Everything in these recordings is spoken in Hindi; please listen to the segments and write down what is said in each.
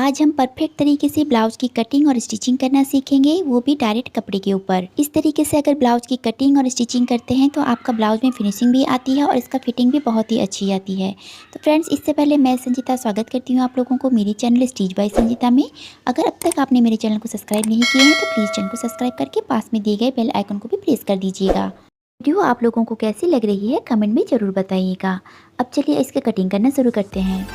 आज हम परफेक्ट तरीके से ब्लाउज की कटिंग और स्टिचिंग करना सीखेंगे, वो भी डायरेक्ट कपड़े के ऊपर। इस तरीके से अगर ब्लाउज की कटिंग और स्टिचिंग करते हैं तो आपका ब्लाउज में फिनिशिंग भी आती है और इसका फिटिंग भी बहुत ही अच्छी आती है। तो फ्रेंड्स, इससे पहले मैं संजीता स्वागत करती हूँ आप लोगों को मेरी चैनल स्टिच बाय संजीता में। अगर अब तक आपने मेरे चैनल को सब्सक्राइब नहीं किए हैं तो प्लीज़ चैनल को सब्सक्राइब करके पास में दिए गए बेल आइकन को भी प्रेस कर दीजिएगा। वीडियो आप लोगों को कैसी लग रही है कमेंट में ज़रूर बताइएगा। अब चलिए इसके कटिंग करना शुरू करते हैं।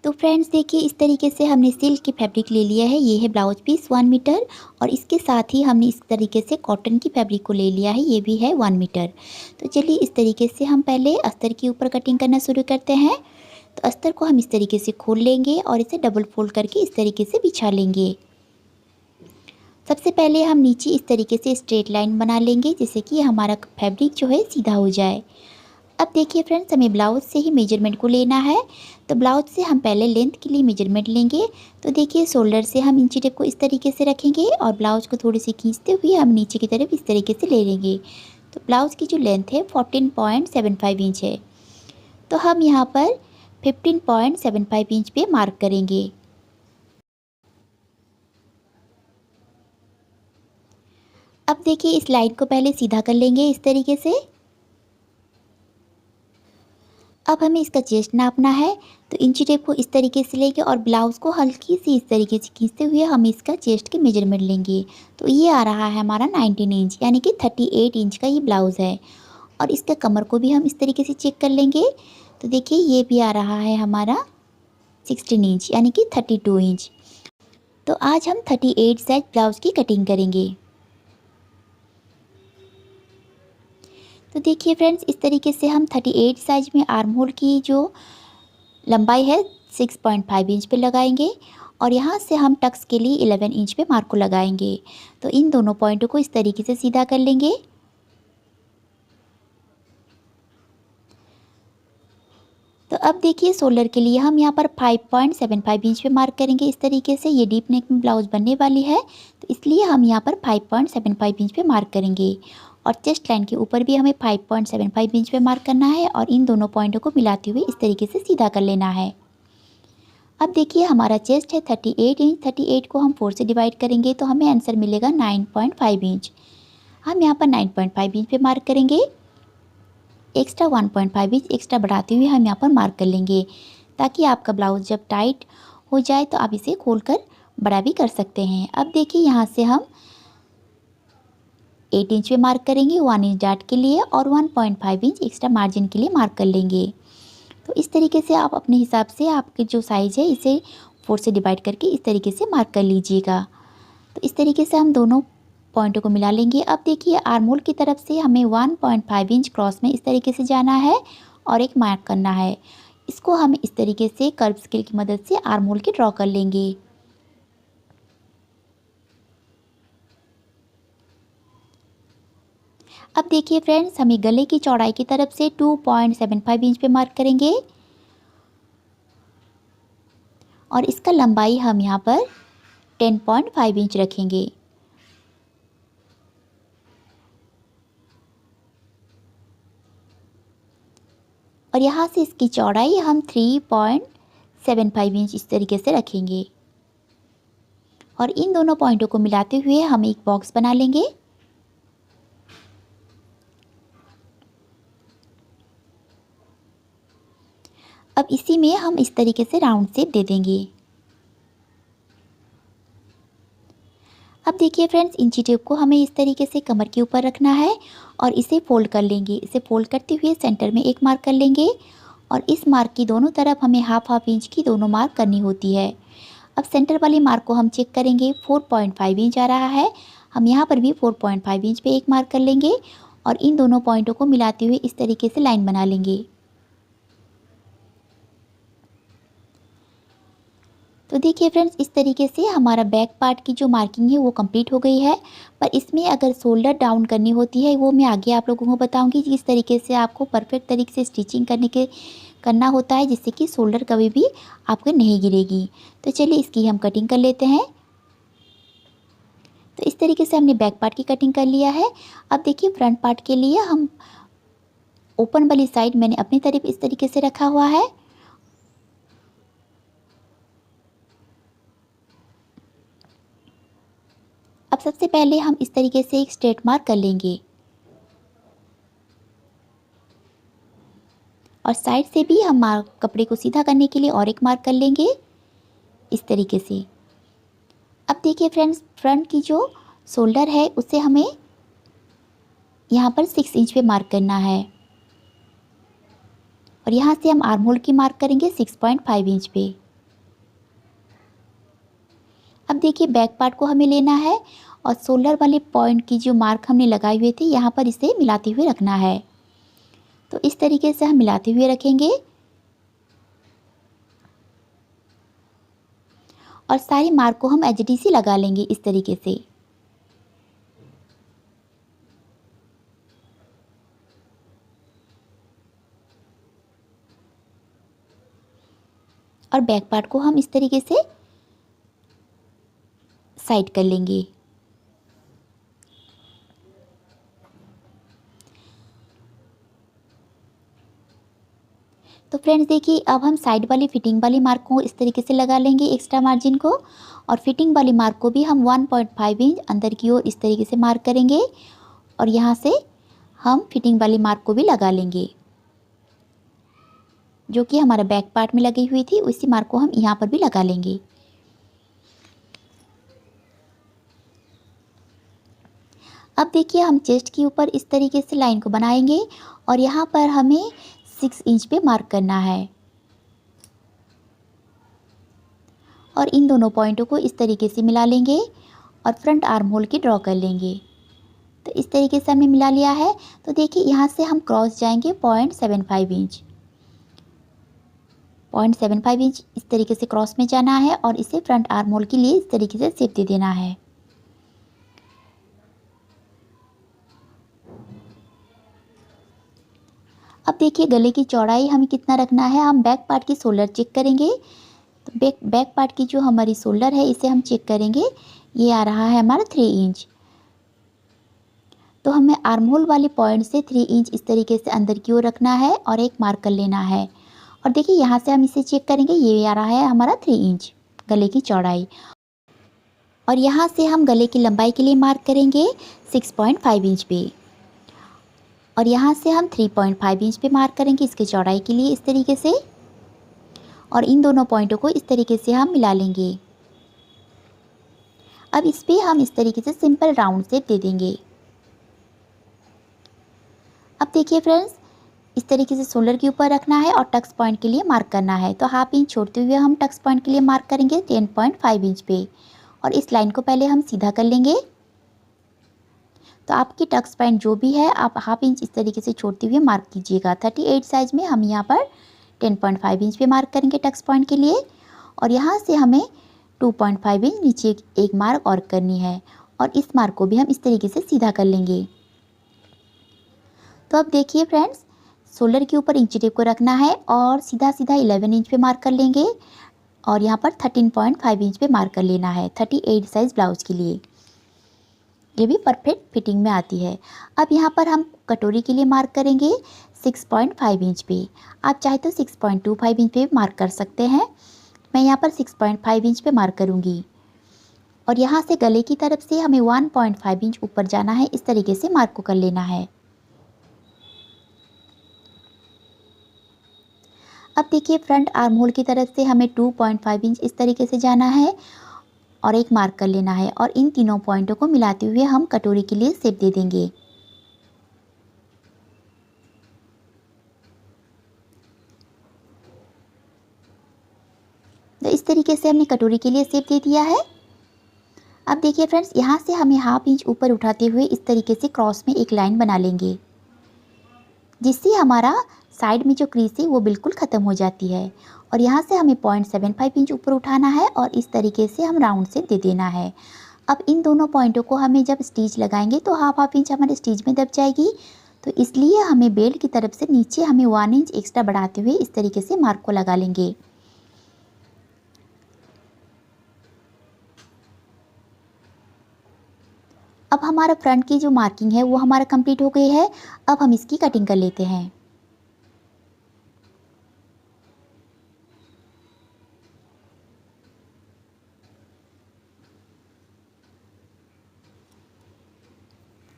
तो फ्रेंड्स देखिए, इस तरीके से हमने सिल्क की फैब्रिक ले लिया है। ये है ब्लाउज पीस 1 मीटर और इसके साथ ही हमने इस तरीके से कॉटन की फैब्रिक को ले लिया है, ये भी है 1 मीटर। तो चलिए इस तरीके से हम पहले अस्तर के ऊपर कटिंग करना शुरू करते हैं। तो अस्तर को हम इस तरीके से खोल लेंगे और इसे डबल फोल्ड करके इस तरीके से बिछा लेंगे। सबसे पहले हम नीचे इस तरीके से स्ट्रेट लाइन बना लेंगे जिससे कि हमारा फैब्रिक जो है सीधा हो जाए। अब देखिए फ्रेंड्स, हमें ब्लाउज से ही मेजरमेंट को लेना है। तो ब्लाउज से हम पहले लेंथ के लिए मेजरमेंट लेंगे। तो देखिए, शोल्डर से हम इंची टेप को इस तरीके से रखेंगे और ब्लाउज को थोड़ी सी खींचते हुए हम नीचे की तरफ इस तरीके से ले लेंगे। तो ब्लाउज की जो लेंथ है 14.75 इंच है। तो हम यहाँ पर 15.75 इंच पे मार्क करेंगे। अब देखिए, इस लाइन को पहले सीधा कर लेंगे इस तरीके से। अब हमें इसका चेस्ट नापना है। तो इंची टेप को इस तरीके से लेंगे और ब्लाउज़ को हल्की सी इस तरीके से खींचते हुए हम इसका चेस्ट के मेजरमेंट लेंगे। तो ये आ रहा है हमारा 19 इंच, यानी कि 38 इंच का ये ब्लाउज़ है। और इसका कमर को भी हम इस तरीके से चेक कर लेंगे। तो देखिए, ये भी आ रहा है हमारा 16 इंच, यानी कि 32 इंच। तो आज हम 38 साइज ब्लाउज़ की कटिंग करेंगे। तो देखिए फ्रेंड्स, इस तरीके से हम 38 साइज में आर्म होल की जो लंबाई है 6.5 इंच पे लगाएंगे और यहाँ से हम टक्स के लिए 11 इंच पे मार्क को लगाएंगे। तो इन दोनों पॉइंटों को इस तरीके से सीधा कर लेंगे। तो अब देखिए, शोल्डर के लिए हम यहाँ पर 5.75 इंच पे मार्क करेंगे इस तरीके से। ये डीप नेक में ब्लाउज बनने वाली है तो इसलिए हम यहाँ पर 5.75 इंच पे मार्क करेंगे। और चेस्ट लाइन के ऊपर भी हमें 5.75 इंच पे मार्क करना है और इन दोनों पॉइंटों को मिलाते हुए इस तरीके से सीधा कर लेना है। अब देखिए, हमारा चेस्ट है 38 इंच। 38 को हम 4 से डिवाइड करेंगे तो हमें आंसर मिलेगा 9.5 इंच। हम यहाँ पर 9.5 इंच पे मार्क करेंगे। एक्स्ट्रा 1.5 इंच एक्स्ट्रा बढ़ाते हुए हम यहाँ पर मार्क कर लेंगे ताकि आपका ब्लाउज जब टाइट हो जाए तो आप इसे खोलकर बड़ा भी कर सकते हैं। अब देखिए, यहाँ से हम 8 इंच पे मार्क करेंगे 1 इंच डार्ट के लिए और 1.5 इंच एक्स्ट्रा मार्जिन के लिए मार्क कर लेंगे। तो इस तरीके से आप अपने हिसाब से आपके जो साइज़ है इसे 4 से डिवाइड करके इस तरीके से मार्क कर लीजिएगा। तो इस तरीके से हम दोनों पॉइंटों को मिला लेंगे। अब देखिए, आर्म होल की तरफ से हमें 1.5 इंच क्रॉस में इस तरीके से जाना है और एक मार्क करना है। इसको हम इस तरीके से कर्व स्केल की मदद से आर्म होल की ड्रॉ कर लेंगे। अब देखिए फ्रेंड्स, हमें गले की चौड़ाई की तरफ से 2.75 इंच पे मार्क करेंगे और इसका लंबाई हम यहाँ पर 10.5 इंच रखेंगे। और यहाँ से इसकी चौड़ाई हम 3.75 इंच इस तरीके से रखेंगे। और इन दोनों पॉइंटों को मिलाते हुए हम एक बॉक्स बना लेंगे। अब इसी में हम इस तरीके से राउंड शेप दे देंगे। अब देखिए फ्रेंड्स, इंची टेप को हमें इस तरीके से कमर के ऊपर रखना है और इसे फोल्ड कर लेंगे। इसे फोल्ड करते हुए सेंटर में एक मार्क कर लेंगे और इस मार्क की दोनों तरफ हमें हाफ इंच की दोनों मार्क करनी होती है। अब सेंटर वाली मार्क को हम चेक करेंगे, 4.5 इंच आ रहा है। हम यहाँ पर भी 4.5 इंच पे एक मार्क कर लेंगे और इन दोनों पॉइंटों को मिलाते हुए इस तरीके से लाइन बना लेंगे। तो देखिए फ्रेंड्स, इस तरीके से हमारा बैक पार्ट की जो मार्किंग है वो कंप्लीट हो गई है। पर इसमें अगर शोल्डर डाउन करनी होती है वो मैं आगे आप लोगों को बताऊंगी कि इस तरीके से आपको परफेक्ट तरीके से स्टिचिंग करना होता है जिससे कि शोल्डर कभी भी आपको नहीं गिरेगी। तो चलिए इसकी हम कटिंग कर लेते हैं। तो इस तरीके से हमने बैक पार्ट की कटिंग कर लिया है। अब देखिए, फ्रंट पार्ट के लिए हम ओपन वाली साइड मैंने अपनी तरफ इस तरीके से रखा हुआ है। अब सबसे पहले हम इस तरीके से एक स्ट्रेट मार्क कर लेंगे और साइड से भी हम कपड़े को सीधा करने के लिए और एक मार्क कर लेंगे इस तरीके से। अब देखिए फ्रेंड्स, फ्रंट की जो शोल्डर है उसे हमें यहाँ पर 6 इंच पे मार्क करना है और यहाँ से हम आर्म होल की मार्क करेंगे 6.5 इंच पे। अब देखिए बैक पार्ट को हमें लेना है और शोल्डर वाले पॉइंट की जो मार्क हमने लगाए हुए थे यहाँ पर इसे मिलाते हुए रखना है। तो इस तरीके से हम मिलाते हुए रखेंगे और सारी मार्क को हम एचडीसी लगा लेंगे इस तरीके से। और बैक पार्ट को हम इस तरीके से साइड कर लेंगे। तो फ्रेंड्स देखिए, अब हम साइड वाली फिटिंग वाली मार्क को इस तरीके से लगा लेंगे एक्स्ट्रा मार्जिन को, और फिटिंग वाली मार्क को भी हम 1.5 इंच अंदर की ओर इस तरीके से मार्क करेंगे और यहाँ से हम फिटिंग वाली मार्क को भी लगा लेंगे जो कि हमारा बैक पार्ट में लगी हुई थी। उसी मार्क को हम यहाँ पर भी लगा लेंगे। अब देखिए हम चेस्ट के ऊपर इस तरीके से लाइन को बनाएंगे और यहाँ पर हमें 6 इंच पे मार्क करना है और इन दोनों पॉइंटों को इस तरीके से मिला लेंगे और फ्रंट आर्म होल की ड्रॉ कर लेंगे। तो इस तरीके से हमने मिला लिया है। तो देखिए यहाँ से हम क्रॉस जाएंगे 0.75 इंच, 0.75 इंच इस तरीके से क्रॉस में जाना है और इसे फ्रंट आर्म होल के लिए इस तरीके से शेप दे देना है। अब देखिए गले की चौड़ाई हमें कितना रखना है, हम बैक पार्ट की शोल्डर चेक करेंगे। तो बैक पार्ट की जो हमारी शोल्डर है इसे हम चेक करेंगे, ये आ रहा है हमारा 3 इंच। तो हमें आर्म होल वाले पॉइंट से 3 इंच इस तरीके से अंदर की ओर रखना है और एक मार्क कर लेना है। और देखिए यहाँ से हम इसे चेक करेंगे, ये आ रहा है हमारा 3 इंच गले की चौड़ाई। और यहाँ से हम गले की लंबाई के लिए मार्क करेंगे 6.5 इंच पे और यहाँ से हम 3.5 इंच पे मार्क करेंगे इसके चौड़ाई के लिए इस तरीके से। और इन दोनों पॉइंटों को इस तरीके से हम मिला लेंगे। अब इस पे हम इस तरीके से सिंपल राउंड शेप दे देंगे। अब देखिए फ्रेंड्स, इस तरीके से शोल्डर के ऊपर रखना है और टक्स पॉइंट के लिए मार्क करना है। तो हाफ इंच छोड़ते हुए हम टक्स पॉइंट के लिए मार्क करेंगे 10.5 इंच पे और इस लाइन को पहले हम सीधा कर लेंगे। तो आपकी टक्स पॉइंट जो भी है आप हाफ इंच इस तरीके से छोड़ते हुए मार्क कीजिएगा। 38 साइज में हम यहाँ पर 10.5 इंच पे मार्क करेंगे टक्स पॉइंट के लिए और यहाँ से हमें 2.5 इंच नीचे एक मार्क और करनी है और इस मार्क को भी हम इस तरीके से सीधा कर लेंगे। तो अब देखिए फ्रेंड्स, शोल्डर के ऊपर इंची टेप को रखना है और सीधा सीधा 11 इंच पे मार्क कर लेंगे और यहाँ पर 13.5 इंच पे मार्क कर लेना है 38 साइज़ ब्लाउज़ के लिए। ये भी परफेक्ट फिटिंग में आती है। अब यहाँ पर हम कटोरी के लिए मार्क करेंगे 6.5 इंच पे। आप चाहे तो 6.25 इंच पे मार्क कर सकते हैं। मैं यहाँ पर 6.5 इंच पे मार्क करूँगी और यहाँ से गले की तरफ से हमें 1.5 इंच ऊपर जाना है, इस तरीके से मार्क को कर लेना है। अब देखिए फ्रंट आर्म होल की तरफ से हमें 2.5 इंच इस तरीके से जाना है और एक मार्क कर लेना है और इन तीनों पॉइंटों को मिलाते हुए हम कटोरी के लिए शेप दे देंगे। तो इस तरीके से हमने कटोरी के लिए शेप दे दिया है। अब देखिए फ्रेंड्स, यहाँ से हमें हाफ इंच ऊपर उठाते हुए इस तरीके से क्रॉस में एक लाइन बना लेंगे जिससे हमारा साइड में जो क्रीज है वो बिल्कुल ख़त्म हो जाती है और यहाँ से हमें 0.75 इंच ऊपर उठाना है और इस तरीके से हम राउंड से दे देना है। अब इन दोनों पॉइंटों को हमें जब स्टिच लगाएंगे तो हाफ इंच हमारे स्टिच में दब जाएगी, तो इसलिए हमें बेल्ट की तरफ से नीचे हमें 1 इंच एक्स्ट्रा बढ़ाते हुए इस तरीके से मार्क को लगा लेंगे। अब हमारा फ्रंट की जो मार्किंग है वो हमारा कंप्लीट हो गई है। अब हम इसकी कटिंग कर लेते हैं।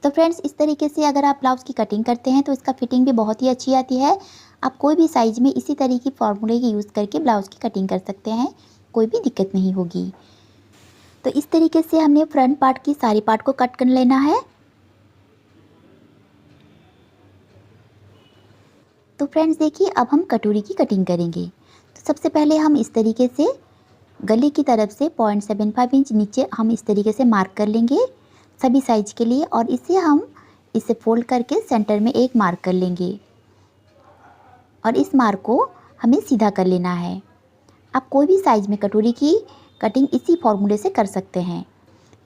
तो फ्रेंड्स इस तरीके से अगर आप ब्लाउज़ की कटिंग करते हैं तो इसका फिटिंग भी बहुत ही अच्छी आती है। आप कोई भी साइज़ में इसी तरह की फार्मूले की यूज़ करके ब्लाउज़ की कटिंग कर सकते हैं, कोई भी दिक्कत नहीं होगी। तो इस तरीके से हमने फ्रंट पार्ट की सारी पार्ट को कट कर लेना है। तो फ्रेंड्स देखिए अब हम कटोरी की कटिंग करेंगे। तो सबसे पहले हम इस तरीके से गले की तरफ से 0.75 इंच नीचे हम इस तरीके से मार्क कर लेंगे सभी साइज के लिए, और इसे फोल्ड करके सेंटर में एक मार्क कर लेंगे और इस मार्क को हमें सीधा कर लेना है। आप कोई भी साइज़ में कटोरी की कटिंग इसी फॉर्मूले से कर सकते हैं।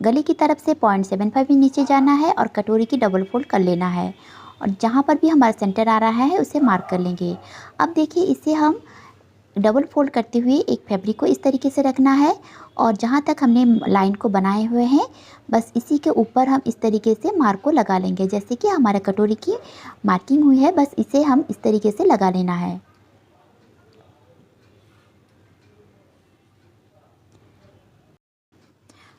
गले की तरफ से 0.75 इंच नीचे जाना है और कटोरी की डबल फोल्ड कर लेना है, और जहाँ पर भी हमारा सेंटर आ रहा है उसे मार्क कर लेंगे। अब देखिए इसे हम डबल फोल्ड करते हुए एक फैब्रिक को इस तरीके से रखना है, और जहाँ तक हमने लाइन को बनाए हुए हैं बस इसी के ऊपर हम इस तरीके से मार्क को लगा लेंगे। जैसे कि हमारा कटोरी की मार्किंग हुई है बस इसे हम इस तरीके से लगा लेना है।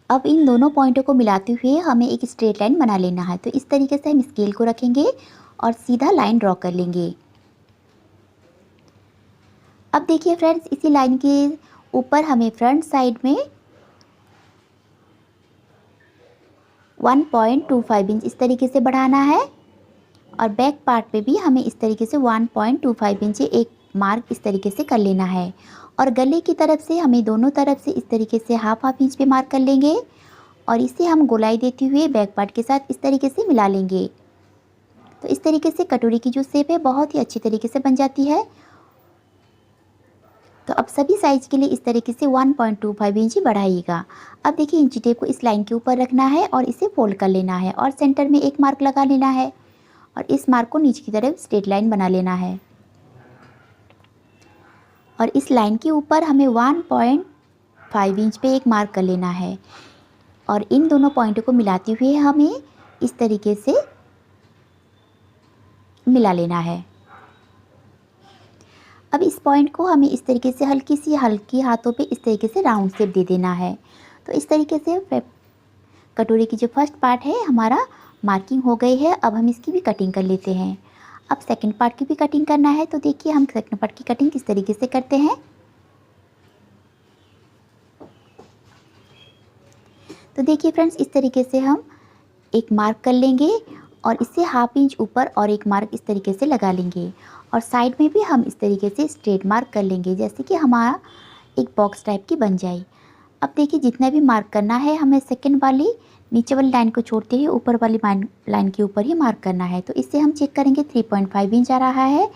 अब इन दोनों पॉइंटों को मिलाते हुए हमें एक स्ट्रेट लाइन बना लेना है। तो इस तरीके से हम स्केल को रखेंगे और सीधा लाइन ड्रॉ कर लेंगे। अब देखिए फ्रेंड्स इसी लाइन के ऊपर हमें फ्रंट साइड में 1.25 इंच इस तरीके से बढ़ाना है, और बैक पार्ट पे भी हमें इस तरीके से 1.25 इंच एक मार्क इस तरीके से कर लेना है। और गले की तरफ से हमें दोनों तरफ से इस तरीके से हाफ इंच पे मार्क कर लेंगे, और इसे हम गोलाई देते हुए बैक पार्ट के साथ इस तरीके से मिला लेंगे। तो इस तरीके से कटोरी की जो शेप है बहुत ही अच्छी तरीके से बन जाती है। तो अब सभी साइज के लिए इस तरीके से 1.25 इंच ही बढ़ाइएगा। अब देखिए इंची टेप को इस लाइन के ऊपर रखना है और इसे फोल्ड कर लेना है और सेंटर में एक मार्क लगा लेना है, और इस मार्क को नीचे की तरफ स्ट्रेट लाइन बना लेना है, और इस लाइन के ऊपर हमें 1.5 इंच पे एक मार्क कर लेना है, और इन दोनों पॉइंटों को मिलाते हुए हमें इस तरीके से मिला लेना है। अब इस पॉइंट को हमें इस तरीके से हल्की हाथों पे इस तरीके से राउंड शेप दे देना है। तो इस तरीके से कटोरी की जो फर्स्ट पार्ट है हमारा मार्किंग हो गई है। अब हम इसकी भी कटिंग कर लेते हैं। अब सेकंड पार्ट की भी कटिंग करना है। तो देखिए हम सेकंड पार्ट की कटिंग किस तरीके से करते हैं। तो देखिए फ्रेंड्स इस तरीके से हम एक मार्क कर लेंगे और इससे हाफ इंच ऊपर और एक मार्क इस तरीके से लगा लेंगे, और साइड में भी हम इस तरीके से स्ट्रेट मार्क कर लेंगे, जैसे कि हमारा एक बॉक्स टाइप की बन जाए। अब देखिए जितना भी मार्क करना है हमें सेकंड वाली नीचे वाली लाइन को छोड़ते हुए ऊपर वाली लाइन के ऊपर ही मार्क करना है। तो इससे हम चेक करेंगे 3.5 इंच आ रहा है,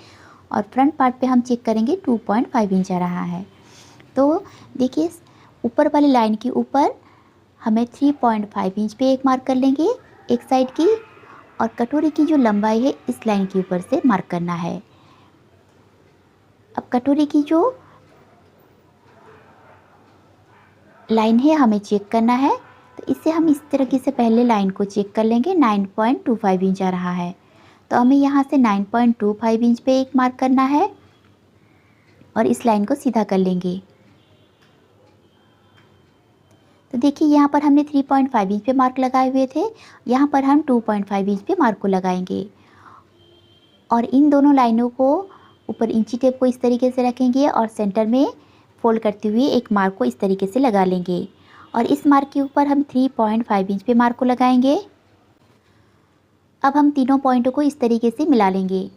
और फ्रंट पार्ट पे हम चेक करेंगे 2.5 इंच आ रहा है। तो देखिए ऊपर वाली लाइन के ऊपर हमें 3.5 इंच पे एक मार्क कर लेंगे एक साइड की, और कटोरी की जो लंबाई है इस लाइन के ऊपर से मार्क करना है। अब कटोरी की जो लाइन है हमें चेक करना है। तो इससे हम इस तरीके से पहले लाइन को चेक कर लेंगे। 9.25 इंच आ रहा है, तो हमें यहाँ से 9.25 इंच पे एक मार्क करना है और इस लाइन को सीधा कर लेंगे। तो देखिए यहाँ पर हमने 3.5 इंच पे मार्क लगाए हुए थे, यहाँ पर हम 2.5 इंच पे मार्क को लगाएंगे, और इन दोनों लाइनों को ऊपर इंची टेप को इस तरीके से रखेंगे और सेंटर में फोल्ड करते हुए एक मार्क को इस तरीके से लगा लेंगे, और इस मार्क के ऊपर हम 3.5 इंच पे मार्क को लगाएंगे। अब हम तीनों पॉइंटों को इस तरीके से मिला लेंगे।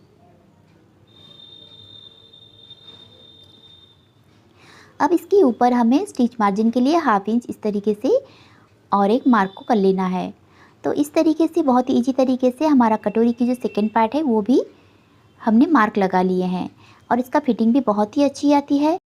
अब इसके ऊपर हमें स्टिच मार्जिन के लिए हाफ इंच इस तरीके से और एक मार्क को कर लेना है। तो इस तरीके से बहुत ही ईजी तरीके से हमारा कटोरी की जो सेकंड पार्ट है वो भी हमने मार्क लगा लिए हैं, और इसका फिटिंग भी बहुत ही अच्छी आती है।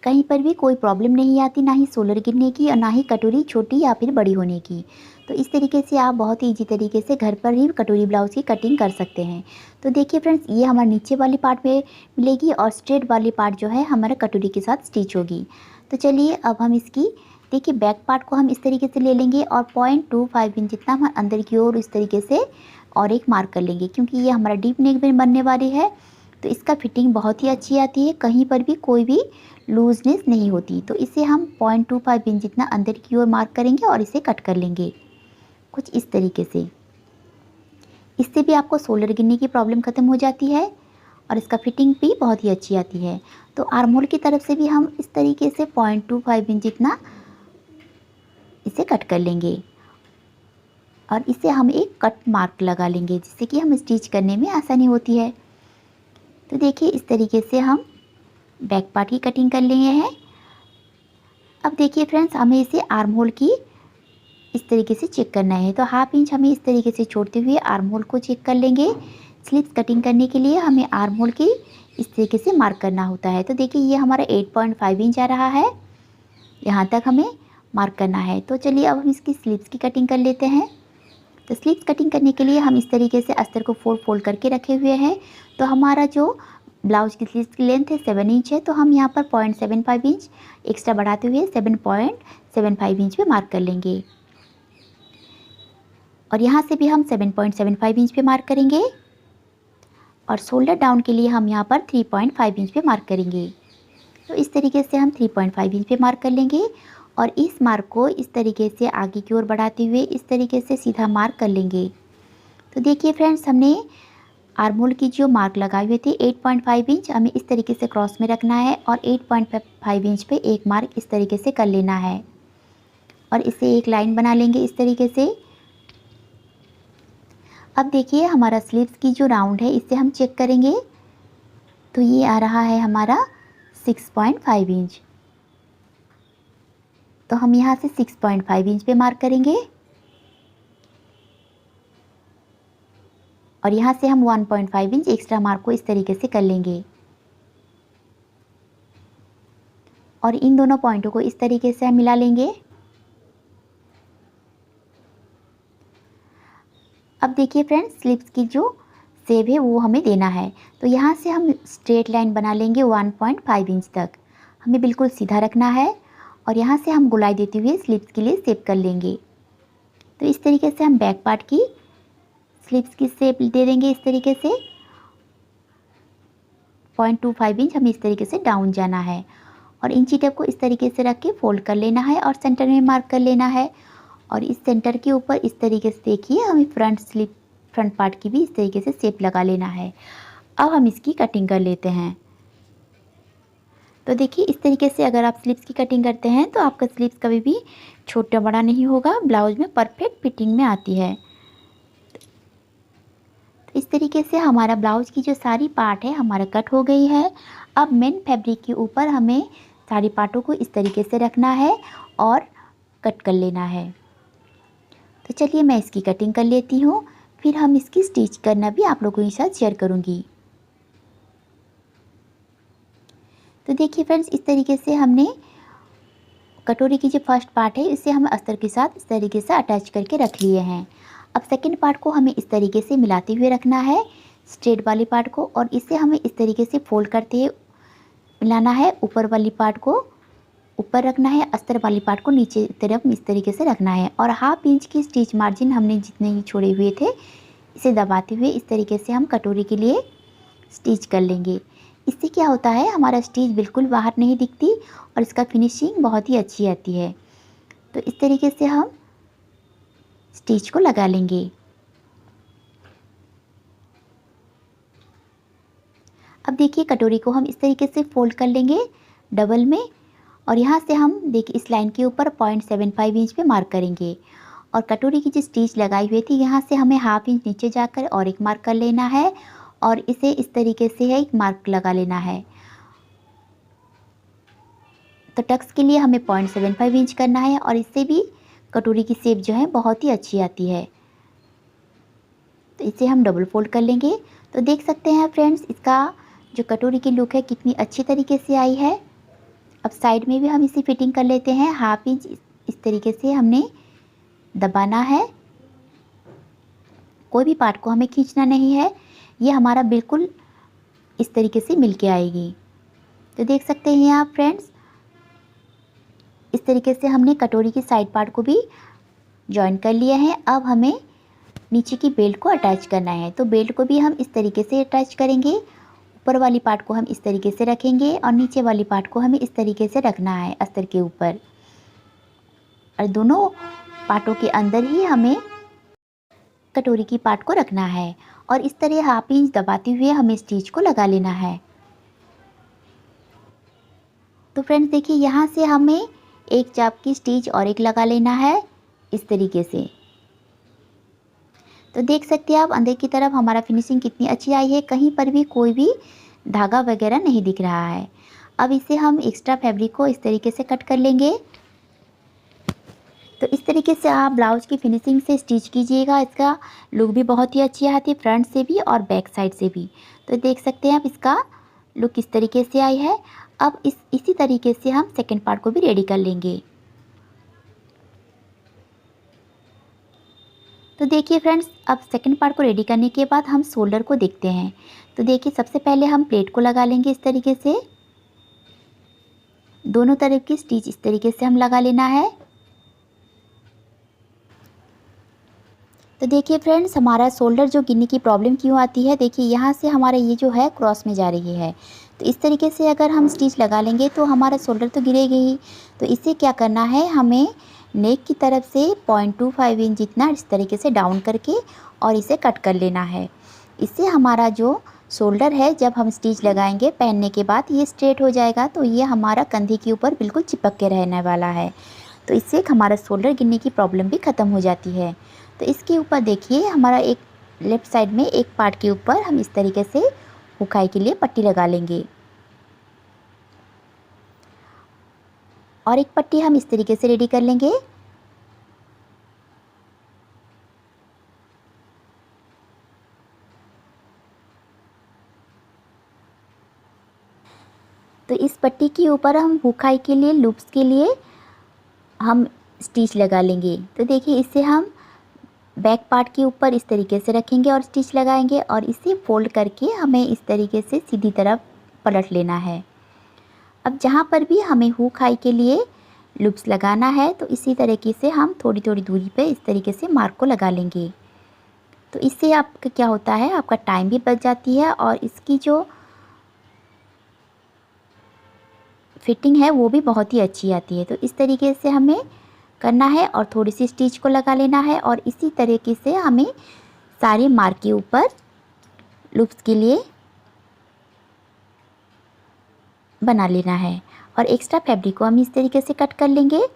कहीं पर भी कोई प्रॉब्लम नहीं आती, ना ही सोलर गिरने की और ना ही कटोरी छोटी या फिर बड़ी होने की। तो इस तरीके से आप बहुत ही ईजी तरीके से घर पर ही कटोरी ब्लाउज़ की कटिंग कर सकते हैं। तो देखिए फ्रेंड्स ये हमारे नीचे वाली पार्ट में मिलेगी और स्ट्रेट वाली पार्ट जो है हमारा कटोरी के साथ स्टिच होगी। तो चलिए अब हम इसकी देखिए बैक पार्ट को हम इस तरीके से ले लेंगे और 0.25 इंच जितना हम अंदर की ओर इस तरीके से और एक मार्क कर लेंगे, क्योंकि ये हमारा डीप नेक में बनने वाली है। तो इसका फिटिंग बहुत ही अच्छी आती है, कहीं पर भी कोई भी लूजनेस नहीं होती। तो इसे हम 0.25 इंच जितना अंदर की ओर मार्क करेंगे और इसे कट कर लेंगे कुछ इस तरीके से। इससे भी आपको शोल्डर गिरने की प्रॉब्लम ख़त्म हो जाती है और इसका फिटिंग भी बहुत ही अच्छी आती है। तो आर्म होल की तरफ से भी हम इस तरीके से 0.25 इंच जितना इसे कट कर लेंगे और इसे हम एक कट मार्क लगा लेंगे, जिससे कि हम स्टिच करने में आसानी होती है। तो देखिए इस तरीके से हम बैक पार्ट की कटिंग कर लिए हैं। अब देखिए फ्रेंड्स, हमें इसे आर्म होल की इस तरीके से चेक करना है। तो हाफ इंच हमें इस तरीके से छोड़ते हुए आर्म होल को चेक कर लेंगे। स्लीव्स कटिंग करने के लिए हमें आर्म होल की इस तरीके से मार्क करना होता है। तो देखिए ये हमारा 8.5 इंच आ रहा है, यहाँ तक हमें मार्क करना है। तो चलिए अब हम इसकी स्लीव्स की कटिंग कर लेते हैं। तो स्लीव्स कटिंग करने के लिए हम इस तरीके से अस्तर को फोल्ड करके रखे हुए हैं। तो हमारा जो ब्लाउज की स्लीव्स की लेंथ है 7 इंच है, तो हम यहाँ पर 0.75 इंच एक्स्ट्रा बढ़ाते हुए 7.75 इंच पे मार्क कर लेंगे और यहाँ से भी हम 7.75 इंच पे मार्क करेंगे और शोल्डर डाउन के लिए हम यहाँ पर 3.5 इंच पे मार्क करेंगे। तो इस तरीके से हम 3.5 इंच पे मार्क कर लेंगे और इस मार्क को इस तरीके से आगे की ओर बढ़ाते हुए इस तरीके से सीधा मार्क कर लेंगे। तो देखिए फ्रेंड्स, हमने आर्म होल की जो मार्क लगाए हुए थे 8.5 इंच, हमें इस तरीके से क्रॉस में रखना है और 8.5 इंच पे एक मार्क इस तरीके से कर लेना है और इसे एक लाइन बना लेंगे इस तरीके से। अब देखिए हमारा स्लीव्स की जो राउंड है इसे हम चेक करेंगे। तो ये आ रहा है हमारा 6.5 इंच। तो हम यहाँ से 6.5 इंच पे मार्क करेंगे और यहाँ से हम 1.5 इंच एक्स्ट्रा मार्क को इस तरीके से कर लेंगे और इन दोनों पॉइंटों को इस तरीके से हम मिला लेंगे। अब देखिए फ्रेंड्स, स्लीव्स की जो शेप है वो हमें देना है। तो यहाँ से हम स्ट्रेट लाइन बना लेंगे 1.5 इंच तक, हमें बिल्कुल सीधा रखना है और यहाँ से हम गोलाई देते हुए स्लीव्स के लिए शेप कर लेंगे। तो इस तरीके से हम बैक पार्ट की स्लीव्स की शेप दे देंगे इस तरीके से। 0.25 इंच हमें इस तरीके से डाउन जाना है और इंची टेप को इस तरीके से रख के फोल्ड कर लेना है और सेंटर में मार्क कर लेना है और इस सेंटर के ऊपर इस तरीके से देखिए हमें फ्रंट पार्ट की भी इस तरीके से शेप लगा लेना है। अब हम इसकी कटिंग कर लेते हैं। तो देखिए इस तरीके से अगर आप स्लीव्स की कटिंग करते हैं तो आपका स्लीव्स कभी भी छोटा बड़ा नहीं होगा, ब्लाउज में परफेक्ट फिटिंग में आती है। तो इस तरीके से हमारा ब्लाउज की जो सारी पार्ट है हमारा कट हो गई है। अब मेन फैब्रिक के ऊपर हमें सारी पार्टों को इस तरीके से रखना है और कट कर लेना है। तो चलिए मैं इसकी कटिंग कर लेती हूँ, फिर हम इसकी स्टिच करना भी आप लोगों के साथ शेयर करूँगी। तो देखिए फ्रेंड्स, इस तरीके से हमने कटोरी की जो फर्स्ट पार्ट है इसे हम अस्तर के साथ इस तरीके से अटैच करके रख लिए हैं। अब सेकंड पार्ट को हमें इस तरीके से मिलाते हुए रखना है स्ट्रेट वाली पार्ट को और इसे हमें इस तरीके से फोल्ड करते हुए मिलाना है। ऊपर वाली पार्ट को ऊपर रखना है, अस्तर वाली पार्ट को नीचे तरफ इस तरीके से रखना है और हाफ इंच की स्टिच मार्जिन हमने जितने ही छोड़े हुए थे इसे दबाते हुए इस तरीके से हम कटोरी के लिए स्टिच कर लेंगे। इससे क्या होता है, हमारा स्टिच बिल्कुल बाहर नहीं दिखती और इसका फिनिशिंग बहुत ही अच्छी आती है। तो इस तरीके से हम स्टिच को लगा लेंगे। अब देखिए कटोरी को हम इस तरीके से फोल्ड कर लेंगे डबल में और यहाँ से हम देखिए इस लाइन के ऊपर 0.75 इंच पे मार्क करेंगे और कटोरी की जो स्टिच लगाई हुई थी यहाँ से हमें हाफ इंच नीचे जाकर और एक मार्क कर लेना है और इसे इस तरीके से एक मार्क लगा लेना है। तो टक्स के लिए हमें 0.75 इंच करना है और इससे भी कटोरी की शेप जो है बहुत ही अच्छी आती है। तो इसे हम डबल फोल्ड कर लेंगे। तो देख सकते हैं फ्रेंड्स, इसका जो कटोरी की लुक है कितनी अच्छी तरीके से आई है। अब साइड में भी हम इसे फिटिंग कर लेते हैं। हाफ इंच इस तरीके से हमने दबाना है, कोई भी पार्ट को हमें खींचना नहीं है, ये हमारा बिल्कुल इस तरीके से मिल के आएगी। तो देख सकते हैं आप फ्रेंड्स, इस तरीके से हमने कटोरी की साइड पार्ट को भी जॉइन कर लिया है। अब हमें नीचे की बेल्ट को अटैच करना है। तो बेल्ट को भी हम इस तरीके से अटैच करेंगे। ऊपर वाली पार्ट को हम इस तरीके से रखेंगे और नीचे वाली पार्ट को हमें इस तरीके से रखना है अस्तर के ऊपर और दोनों पार्टों के अंदर ही हमें कटोरी की पार्ट को रखना है और इस तरह हाफ इंच दबाते हुए हमें स्टिच को लगा लेना है। तो फ्रेंड्स देखिए, यहाँ से हमें एक चाप की स्टिच और एक लगा लेना है इस तरीके से। तो देख सकते हैं आप अंदर की तरफ हमारा फिनिशिंग कितनी अच्छी आई है, कहीं पर भी कोई भी धागा वगैरह नहीं दिख रहा है। अब इसे हम एक्स्ट्रा फैब्रिक को इस तरीके से कट कर लेंगे। तो इस तरीके से आप ब्लाउज की फिनिशिंग से स्टिच कीजिएगा, इसका लुक भी बहुत ही अच्छी आती है, फ्रंट से भी और बैक साइड से भी। तो देख सकते हैं आप इसका लुक किस तरीके से आई है। अब इसी तरीके से हम सेकंड पार्ट को भी रेडी कर लेंगे। तो देखिए फ्रेंड्स, अब सेकंड पार्ट को रेडी करने के बाद हम शोल्डर को देखते हैं। तो देखिए, सबसे पहले हम प्लेट को लगा लेंगे इस तरीके से। दोनों तरफ की स्टिच इस तरीके से हम लगा लेना है। तो देखिए फ्रेंड्स, हमारा शोल्डर जो गिरने की प्रॉब्लम क्यों आती है, देखिए यहाँ से हमारा ये जो है क्रॉस में जा रही है। तो इस तरीके से अगर हम स्टिच लगा लेंगे तो हमारा शोल्डर तो गिरेगा ही। तो इसे क्या करना है, हमें नेक की तरफ से 0.25 इंच जितना इस तरीके से डाउन करके और इसे कट कर लेना है। इससे हमारा जो शोल्डर है जब हम स्टिच लगाएंगे पहनने के बाद ये स्ट्रेट हो जाएगा, तो ये हमारा कंधे के ऊपर बिल्कुल चिपक के रहने वाला है। तो इससे हमारा शोल्डर गिरने की प्रॉब्लम भी ख़त्म हो जाती है। तो इसके ऊपर देखिए, हमारा एक लेफ़्ट साइड में एक पार्ट के ऊपर हम इस तरीके से हुकाई के लिए पट्टी लगा लेंगे और एक पट्टी हम इस तरीके से रेडी कर लेंगे। तो इस पट्टी के ऊपर हम हुकाई के लिए लूप्स के लिए हम स्टिच लगा लेंगे। तो देखिए, इससे हम बैक पार्ट के ऊपर इस तरीके से रखेंगे और स्टिच लगाएंगे और इसे फोल्ड करके हमें इस तरीके से सीधी तरफ पलट लेना है। अब जहाँ पर भी हमें हुक हाई के लिए लूप्स लगाना है तो इसी तरीके से हम थोड़ी थोड़ी दूरी पे इस तरीके से मार्क को लगा लेंगे। तो इससे आपका क्या होता है, आपका टाइम भी बच जाती है और इसकी जो फिटिंग है वो भी बहुत ही अच्छी आती है। तो इस तरीके से हमें करना है और थोड़ी सी स्टिच को लगा लेना है और इसी तरीके से हमें सारे मार्क के ऊपर लूप्स के लिए बना लेना है और एक्स्ट्रा फैब्रिक को हम इस तरीके से कट कर लेंगे।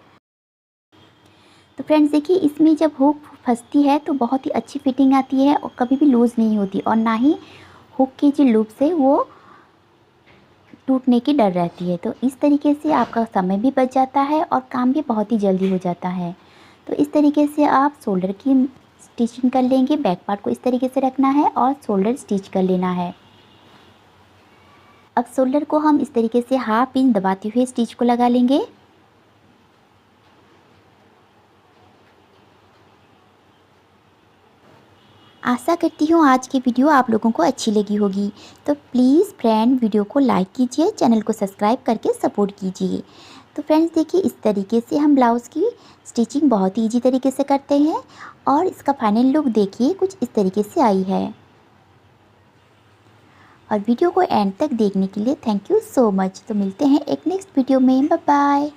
तो फ्रेंड्स देखिए, इसमें जब हुक फंसती है तो बहुत ही अच्छी फिटिंग आती है और कभी भी लूज़ नहीं होती और ना ही हुक की जो लूप्स है वो टूटने की डर रहती है। तो इस तरीके से आपका समय भी बच जाता है और काम भी बहुत ही जल्दी हो जाता है। तो इस तरीके से आप शोल्डर की स्टिचिंग कर लेंगे। बैक पार्ट को इस तरीके से रखना है और शोल्डर स्टिच कर लेना है। अब शोल्डर को हम इस तरीके से हाफ इंच दबाते हुए स्टिच को लगा लेंगे। आशा करती हूँ आज की वीडियो आप लोगों को अच्छी लगी होगी। तो प्लीज़ फ्रेंड, वीडियो को लाइक कीजिए, चैनल को सब्सक्राइब करके सपोर्ट कीजिए। तो फ्रेंड्स देखिए, इस तरीके से हम ब्लाउज़ की स्टिचिंग बहुत ही ईजी तरीके से करते हैं और इसका फाइनल लुक देखिए कुछ इस तरीके से आई है। और वीडियो को एंड तक देखने के लिए थैंक यू सो मच। तो मिलते हैं एक नेक्स्ट वीडियो में। Bye bye.